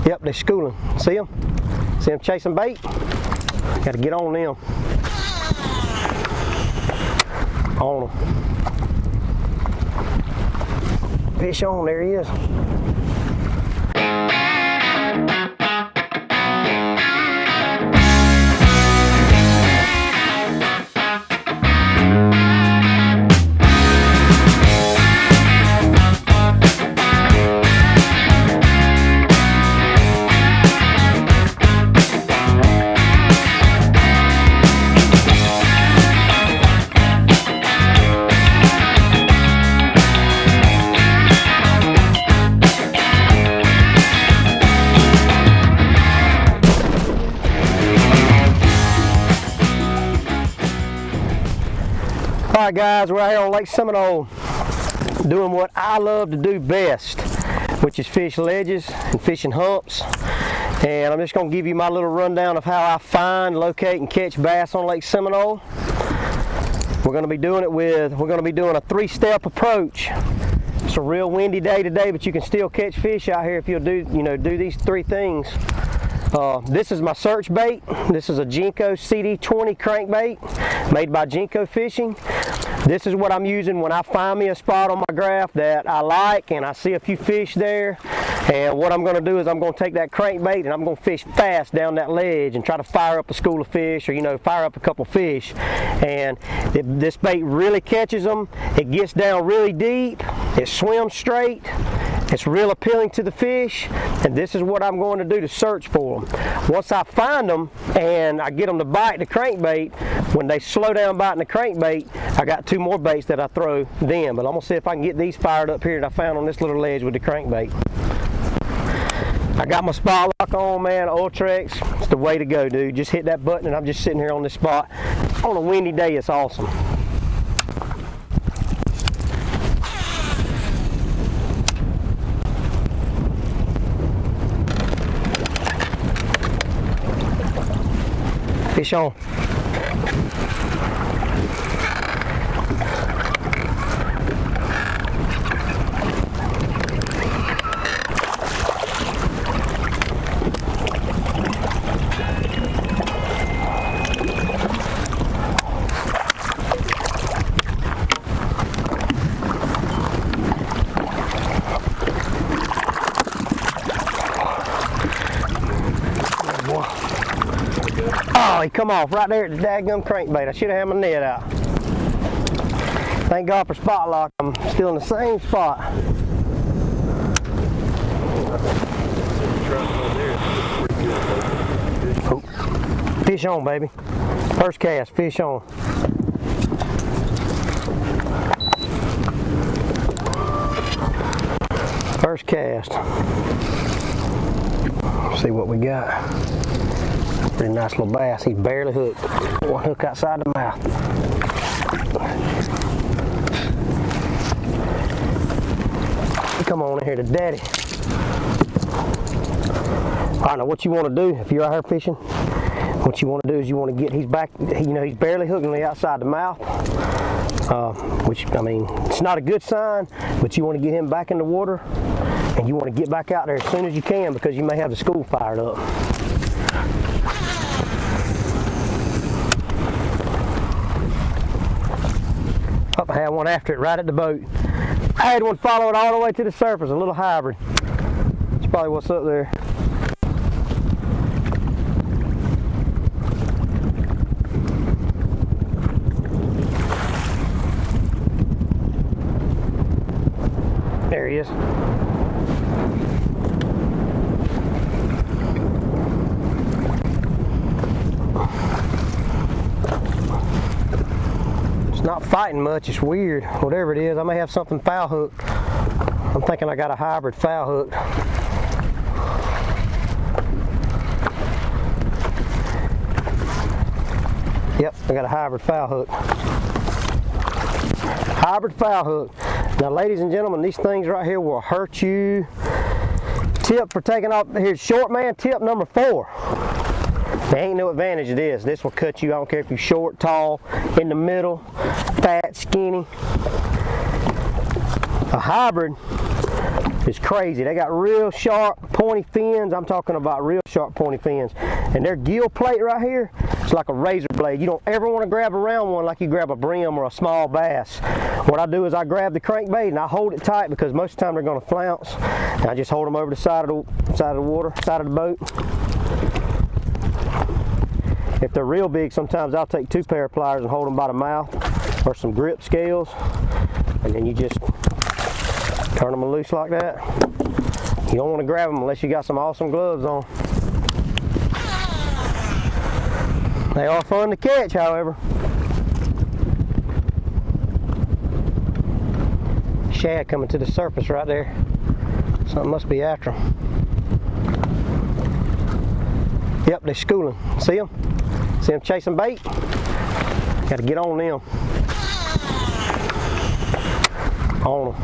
Yep, they're schooling. See them? See them chasing bait? Got to get on them. On them. Fish on, there he is. Alright guys, we're out here on Lake Seminole doing what I love to do best, which is fish ledges and fishing humps. And I'm just going to give you my little rundown of how I find, locate, and catch bass on Lake Seminole. We're going to be doing a three-step approach. It's a real windy day today, but you can still catch fish out here if you'll do these three things. This is my search bait. This is a Jenko CD20 Crankbait made by Jenko Fishing. This is what I'm using when I find me a spot on my graph that I like and I see a few fish there. And what I'm going to do is I'm going to take that crankbait and I'm going to fish fast down that ledge and try to fire up a school of fish, or fire up a couple fish. And this bait really catches them. It gets down really deep. It swims straight. It's real appealing to the fish, and this is what I'm going to do to search for them. Once I find them and I get them to bite the crankbait, when they slow down biting the crankbait, I got two more baits that I throw them. But I'm going to see if I can get these fired up here that I found on this little ledge with the crankbait. I got my spot lock on, man. Ultrex, it's the way to go, dude. Just hit that button and I'm just sitting here on this spot. On a windy day, it's awesome. Fish on. Oh, he come off right there at the daggum crankbait. I should have had my net out. Thank God for spot lock. I'm still in the same spot. Oh. Fish on, baby. First cast, fish on. First cast. Let's see what we got. Pretty nice little bass. He's barely hooked. One hook outside the mouth. Come on in here to daddy. Alright, now what you want to do if you're out here fishing, what you want to do is you want to get, he's back, he's barely hooked on the outside the mouth. Which, I mean, it's not a good sign, but you want to get him back in the water and you want to get back out there as soon as you can, because you may have the school fired up. Oh, I had one after it right at the boat. I had one follow it all the way to the surface, a little hybrid. That's probably what's up there. There he is. Not fighting much, it's weird. Whatever it is, I may have something foul hooked. I'm thinking I got a hybrid foul hooked. Yep, I got a hybrid foul hook. Hybrid foul hook. Now ladies and gentlemen, these things right here will hurt you. Tip for taking off, here's short man, tip number 4. There ain't no advantage to this. This will cut you. I don't care if you're short, tall, in the middle, fat, skinny. A hybrid is crazy. They got real sharp, pointy fins. I'm talking about real sharp, pointy fins. And their gill plate right here, it's like a razor blade. You don't ever want to grab around one like you grab a brim or a small bass. What I do is I grab the crankbait and I hold it tight because most of the time they're going to flounce. And I just hold them over the side of the water, side of the boat. If they're real big, sometimes I'll take 2 pair of pliers and hold them by the mouth or some grip scales. And then you just turn them loose like that. You don't want to grab them unless you got some awesome gloves on. They are fun to catch, however. Shad coming to the surface right there. Something must be after them. Yep, they're schooling. See them? See them chasing bait? Got to get on them. On them.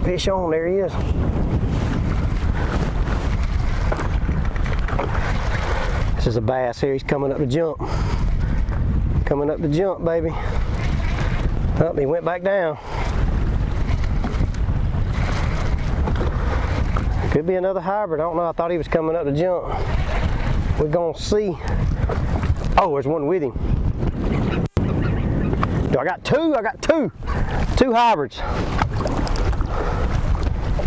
Fish on, there he is. This is a bass here, he's coming up the jump. Coming up the jump, baby. Oh, he went back down. Could be another hybrid, I don't know, I thought he was coming up the jump. We're gonna see. Oh, there's one with him. I got two? I got two. 2 hybrids.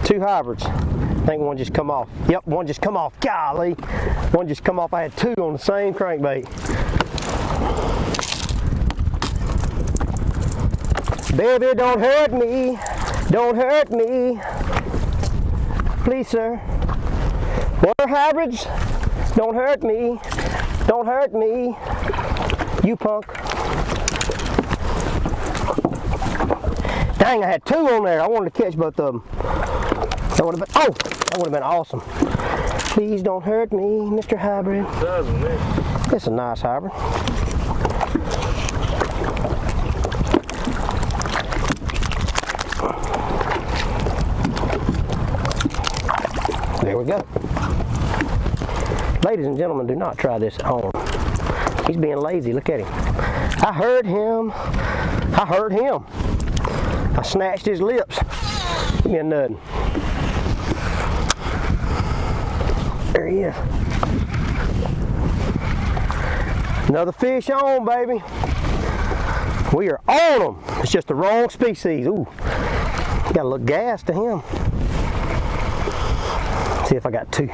2 hybrids. I think one just come off. Yep, one just come off. Golly. One just come off. I had 2 on the same crankbait. Baby, don't hurt me. Don't hurt me. Please, sir. Water hybrids, don't hurt me. Don't hurt me. You punk. Dang, I had 2 on there. I wanted to catch both of them. That would have been, oh, that would have been awesome. Please don't hurt me, Mr. Hybrid. It's a nice hybrid. There we go. Ladies and gentlemen, do not try this at home. He's being lazy. Look at him. I heard him. I heard him. I snatched his lips. Give me a nut. There he is. Another fish on, baby. We are on them. It's just the wrong species. Ooh, got a little gas to him. See if I got 2.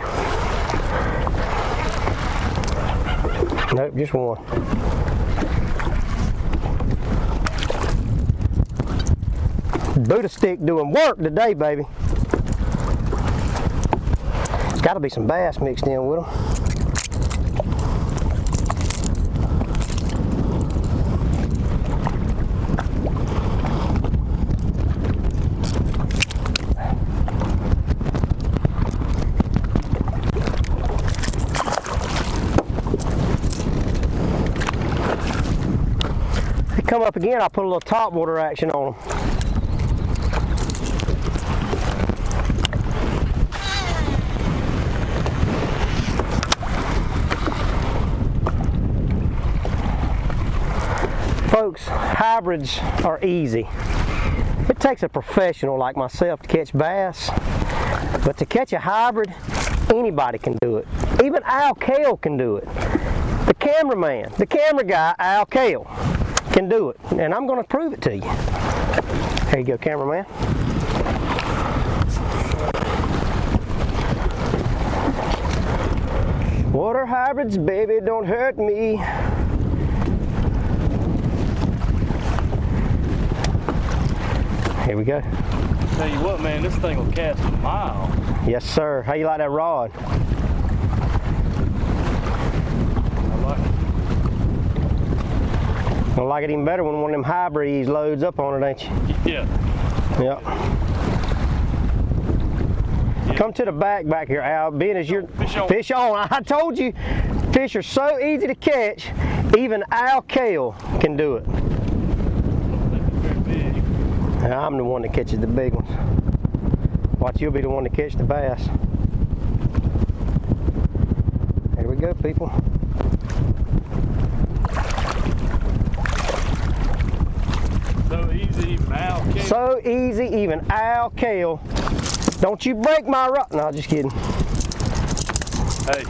Nope, just 1. Buddha stick doing work today, baby. Got to be some bass mixed in with them. They come up again, I'll put a little top water action on them. Folks, hybrids are easy. It takes a professional like myself to catch bass, but to catch a hybrid, anybody can do it. Even Al Kale can do it. The cameraman, the camera guy, Al Kale, can do it, and I'm going to prove it to you. There you go, cameraman. Water hybrids, baby, don't hurt me. Here we go. Tell you what, man, this thing will cast a mile. Yes, sir. How you like that rod? I like it. I like it even better when one of them hybrids loads up on it, ain't you? Yeah. Yep. Come to the back here, Al. Being as you're fish on. I told you, fish are so easy to catch. Even Al Kale can do it. I'm the one that catches the big ones. Watch, you'll be the one to catch the bass. Here we go. go, people. So easy, even Al Kale. So easy, even Al Kale. Don't you break my rock. No, just kidding. Hey.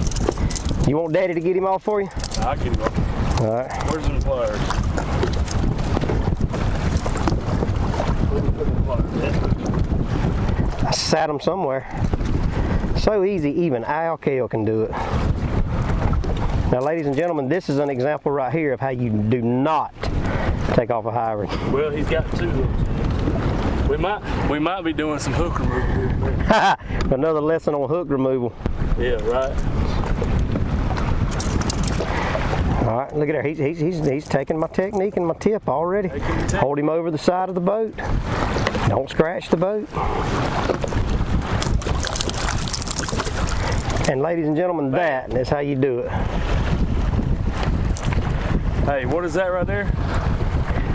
You want Daddy to get him off for you? I can go. All right. Where's the pliers? I sat him somewhere. So easy, even Al Kale can do it. Now, ladies and gentlemen, this is an example right here of how you do not take off a hybrid. Well, he's got 2 hooks. We might be doing some hook removal. Another lesson on hook removal. Yeah, right. All right, look at there. He's taking my technique and my tip already. Hold him over the side of the boat. Don't scratch the boat. And ladies and gentlemen, that is how you do it. Hey, what is that right there?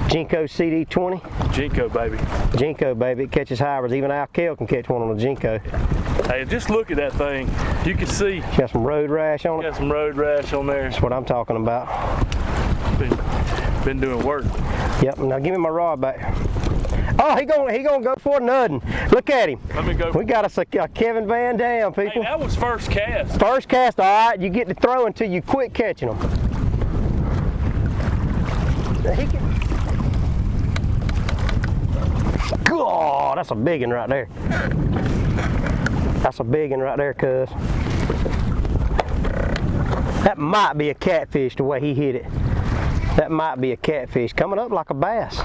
Jenko CD20. Jenko, baby. Jenko, baby. It catches hybrids. Even Al Kale can catch one on a Jenko. Hey, just look at that thing. You can see. Got some road rash on it. Got some road rash on there. That's what I'm talking about. Been doing work. Yep. Now give me my rod back. Oh, he gonna go for nothing. Look at him. Let me go. We got us a Kevin Van Dam, people. Hey, that was first cast. First cast, all right. You get to throw until you quit catching them. God, that's a big one right there. That's a big one right there, cuz. That might be a catfish the way he hit it. That might be a catfish. Coming up like a bass.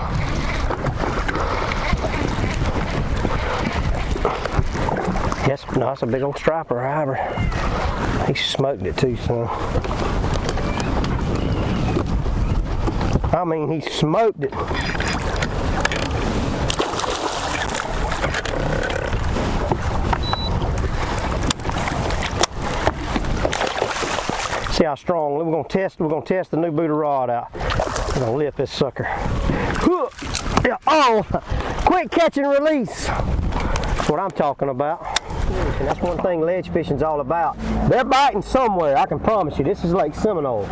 Yes, no, that's a big old striper hybrid. He smoked it too, son. I mean, he smoked it. See how strong. We're gonna test the new Buddha rod out. We're gonna lift this sucker. Yeah, oh, quick catch and release. That's what I'm talking about. And that's one thing ledge fishing's all about. They're biting somewhere, I can promise you. This is Lake Seminole.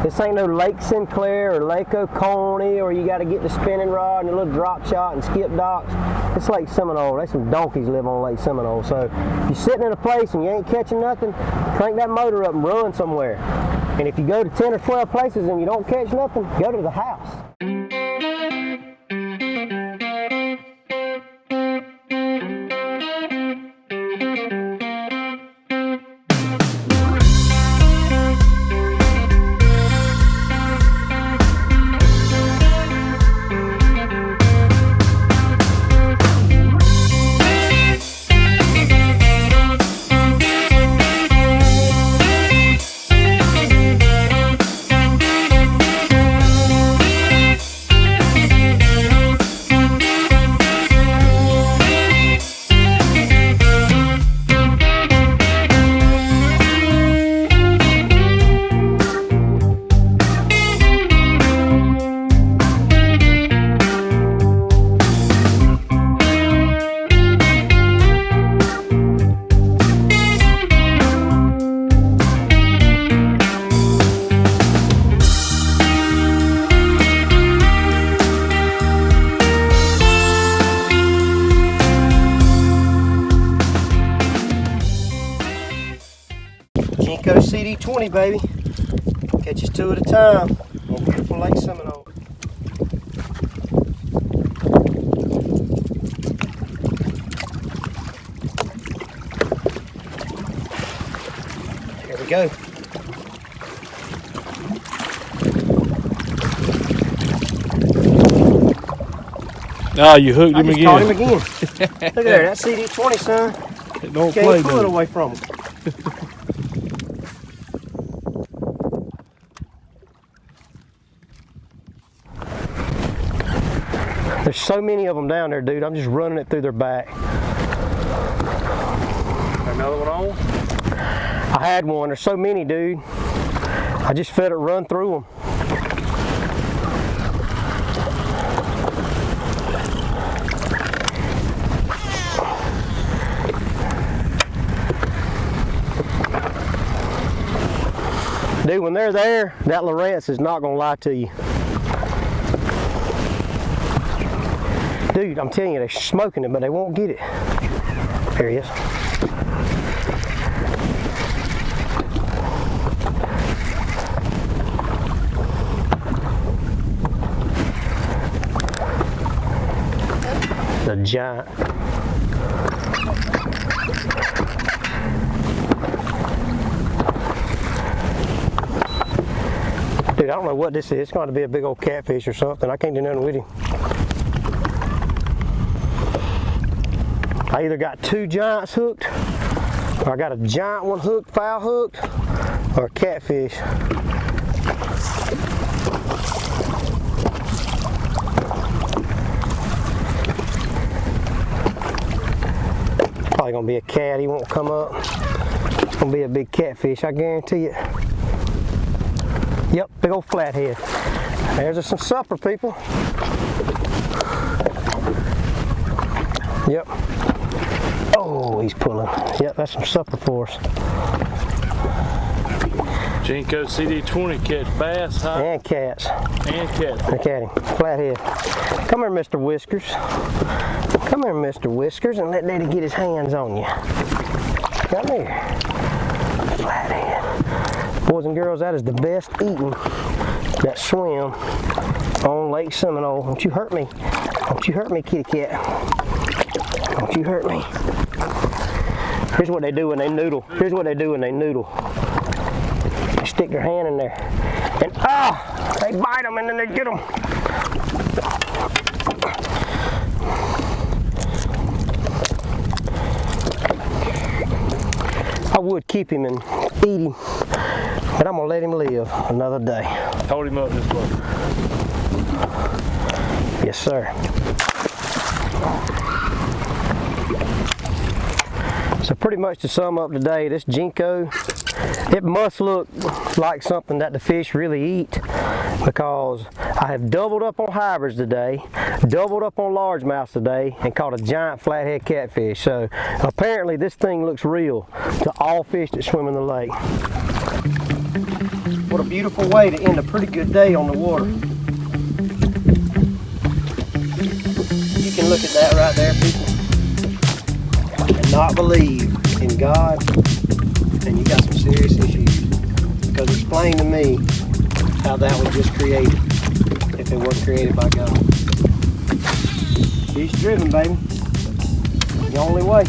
This ain't no Lake Sinclair or Lake Oconee, or you got to get the spinning rod and a little drop shot and skip docks. It's Lake Seminole. There's some donkeys live on Lake Seminole. So if you're sitting in a place and you ain't catching nothing, crank that motor up and run somewhere. And if you go to 10 or 12 places and you don't catch nothing, go to the house. Jenko CD20, baby. Catches 2 at a time on beautiful Lake Seminole. Here we go. Oh, you hooked him again. Caught him again. Look at there, that CD20, son. Don't Can't play, pull it away from him. There's so many of them down there, dude. I'm just running it through their back. Another one on? I had one. There's so many, dude. I just fed it run through them. Dude, when they're there, that Lawrence is not gonna lie to you. Dude, I'm telling you, they're smoking it, but they won't get it. There he is. The giant. Dude, I don't know what this is. It's going to be a big old catfish or something. I can't do nothing with him. I either got two giants hooked, or I got a giant one hooked, foul hooked, or a catfish. Probably gonna be a cat. He won't come up. It's gonna be a big catfish, I guarantee it. Yep, big old flathead. There's some supper, people. Yep. Oh, he's pulling. Yep, that's some supper for us. Jenko CD20 catch bass, huh? And cats. And catfish. Look at him, flathead. Come here, Mr. Whiskers. Come here, Mr. Whiskers, and let Daddy get his hands on you. Come here. Flathead. Boys and girls, that is the best eating that swim on Lake Seminole. Don't you hurt me. Don't you hurt me, kitty cat. Don't you hurt me. Here's what they do when they noodle. Here's what they do when they noodle. They stick their hand in there. And they bite them and then they get them. I would keep him and eat him, but I'm gonna let him live another day. Hold him up this way. Yes, sir. So pretty much to sum up today, this Jenko, it must look like something that the fish really eat, because I have doubled up on hybrids today, doubled up on largemouths today, and caught a giant flathead catfish. So apparently this thing looks real to all fish that swim in the lake. What a beautiful way to end a pretty good day on the water. You can look at that right there, people, and not believe in God, and you got some serious issues. Because explain to me how that was just created, if it wasn't created by God. Fish driven, baby. The only way.